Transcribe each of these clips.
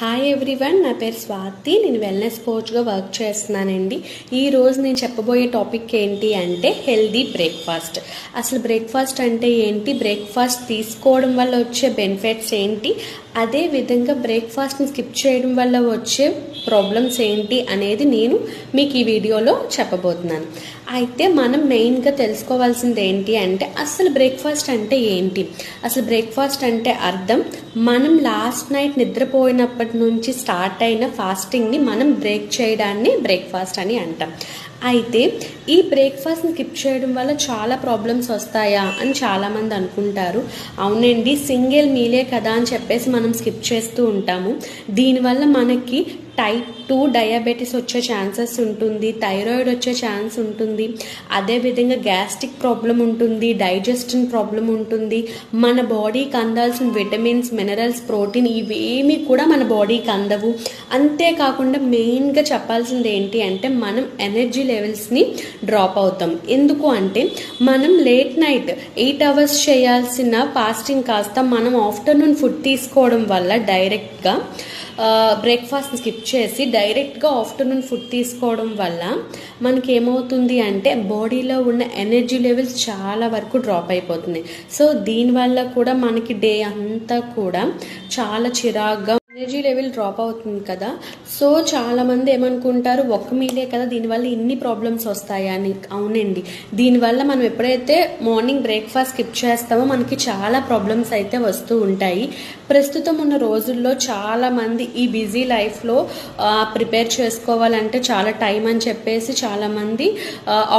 Hi everyone, నా పేరు స్వాతి. నేను వెల్నెస్ కోచ్గా వర్క్ చేస్తున్నానండి. ఈరోజు నేను చెప్పబోయే టాపిక్ ఏంటి అంటే హెల్దీ బ్రేక్ఫాస్ట్. అసలు బ్రేక్ఫాస్ట్ అంటే ఏంటి, బ్రేక్ఫాస్ట్ తీసుకోవడం వల్ల వచ్చే బెనిఫిట్స్ ఏంటి, అదే విధంగా బ్రేక్ఫాస్ట్ని స్కిప్ చేయడం వల్ల వచ్చే ప్రాబ్లమ్స్ ఏంటి అనేది నేను మీకు ఈ వీడియోలో చెప్పబోతున్నాను. అయితే మనం మెయిన్గా తెలుసుకోవాల్సింది ఏంటి అంటే అసలు బ్రేక్ఫాస్ట్ అంటే ఏంటి. అసలు బ్రేక్ఫాస్ట్ అంటే అర్థం, మనం లాస్ట్ నైట్ నిద్రపోయినప్పటి నుంచి స్టార్ట్ అయిన ఫాస్టింగ్ని మనం బ్రేక్ చేయడాన్ని బ్రేక్ఫాస్ట్ అని అంటాం. అయితే ఈ బ్రేక్ఫాస్ట్ని స్కిప్ చేయడం వల్ల చాలా ప్రాబ్లమ్స్ వస్తాయా అని చాలామంది అనుకుంటారు. అవునండి, సింగిల్ మీలే కదా అని చెప్పేసి మనం స్కిప్ చేస్తూ ఉంటాము. దీనివల్ల మనకి టైప్ 2 డయాబెటీస్ వచ్చే ఛాన్సెస్ ఉంటుంది, థైరాయిడ్ వచ్చే ఛాన్స్ ఉంటుంది, అదేవిధంగా గ్యాస్ట్రిక్ ప్రాబ్లం ఉంటుంది, డైజెషన్ ప్రాబ్లం ఉంటుంది, మన బాడీకి అందాల్సిన విటమిన్స్, మినరల్స్, ప్రోటీన్ ఇవేమీ కూడా మన బాడీకి అందవు. అంతేకాకుండా మెయిన్గా చెప్పాల్సింది ఏంటి అంటే మనం ఎనర్జీ లెవెల్స్ని డ్రాప్ అవుతాం. ఎందుకు అంటే మనం లేట్ నైట్ 8 అవర్స్ చేయాల్సిన ఫాస్టింగ్ కాస్త మనం ఆఫ్టర్నూన్ ఫుడ్ తీసుకోవడం వల్ల డైరెక్ట్గా బ్రేక్ఫాస్ట్ని స్కిప్ చేసి డైరెక్ట్గా ఆఫ్టర్నూన్ ఫుడ్ తీసుకోవడం వల్ల మనకి ఏమవుతుంది అంటే బాడీలో ఉన్న ఎనర్జీ లెవెల్స్ చాలా వరకు డ్రాప్ అయిపోతున్నాయి. సో దీనివల్ల కూడా మనకి డే అంతా కూడా చాలా చిరాగ్గా ఎనర్జీ లెవెల్ డ్రాప్ అవుతుంది కదా. సో చాలామంది ఏమనుకుంటారు, ఒక్క మీలే కదా దీనివల్ల ఇన్ని ప్రాబ్లమ్స్ వస్తాయా అని. అవునండి, దీనివల్ల మనం ఎప్పుడైతే మార్నింగ్ బ్రేక్ఫాస్ట్ స్కిప్ చేస్తామో మనకి చాలా ప్రాబ్లమ్స్ అయితే వస్తూ ఉంటాయి. ప్రస్తుతం ఉన్న రోజుల్లో చాలామంది ఈ బిజీ లైఫ్లో ప్రిపేర్ చేసుకోవాలంటే చాలా టైం అని చెప్పేసి చాలామంది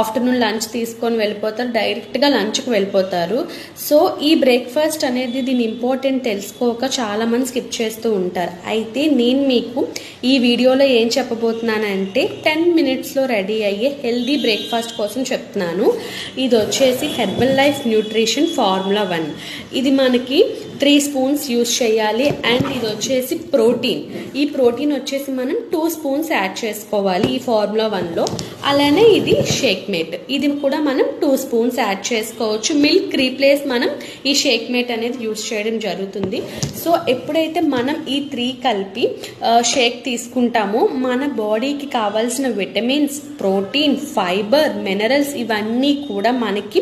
ఆఫ్టర్నూన్ లంచ్ తీసుకొని వెళ్ళిపోతారు, డైరెక్ట్గా లంచ్కి వెళ్ళిపోతారు. సో ఈ బ్రేక్ఫాస్ట్ అనేది దీని ఇంపార్టెంట్ తెలుసుకోక చాలామంది స్కిప్ చేస్తూ ఉంటారు. అయితే నేను మీకు ఈ వీడియోలో ఏం చెప్పబోతున్నానంటే 10 మినిట్స్లో రెడీ అయ్యే హెల్దీ బ్రేక్ఫాస్ట్ కోసం చెప్తున్నాను. ఇది వచ్చేసి హెర్బల్ లైఫ్ న్యూట్రిషన్ ఫార్ములా 1. ఇది మనకి 3 స్పూన్స్ యూజ్ చేయాలి. అండ్ ఇది వచ్చేసి ప్రోటీన్. ఈ ప్రోటీన్ వచ్చేసి మనం 2 స్పూన్స్ యాడ్ చేసుకోవాలి ఈ ఫార్ములా 1లో. అలానే ఇది షేక్ మేట్, ఇది కూడా మనం 2 స్పూన్స్ యాడ్ చేసుకోవచ్చు. మిల్క్ రీప్లేస్ మనం ఈ షేక్ మేట్ అనేది యూజ్ చేయడం జరుగుతుంది. సో ఎప్పుడైతే మనం ఈ 3 కలిపి షేక్ తీసుకుంటామో మన బాడీకి కావాల్సిన విటమిన్స్, ప్రోటీన్, ఫైబర్, మినరల్స్ ఇవన్నీ కూడా మనకి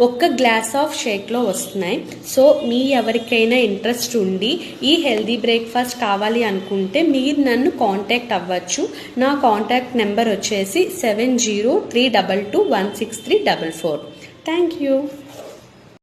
ఒక్క గ్లాస్ ఆఫ్ షేక్లో వస్తున్నాయి. సో మీ ఎవరికైనా ఇంట్రెస్ట్ ఉండి ఈ హెల్దీ బ్రేక్ఫాస్ట్ కావాలి అనుకుంటే మీరు నన్ను కాంటాక్ట్ అవ్వచ్చు. నా కాంటాక్ట్ నెంబర్ వచ్చేసి 7032216344. Thank you.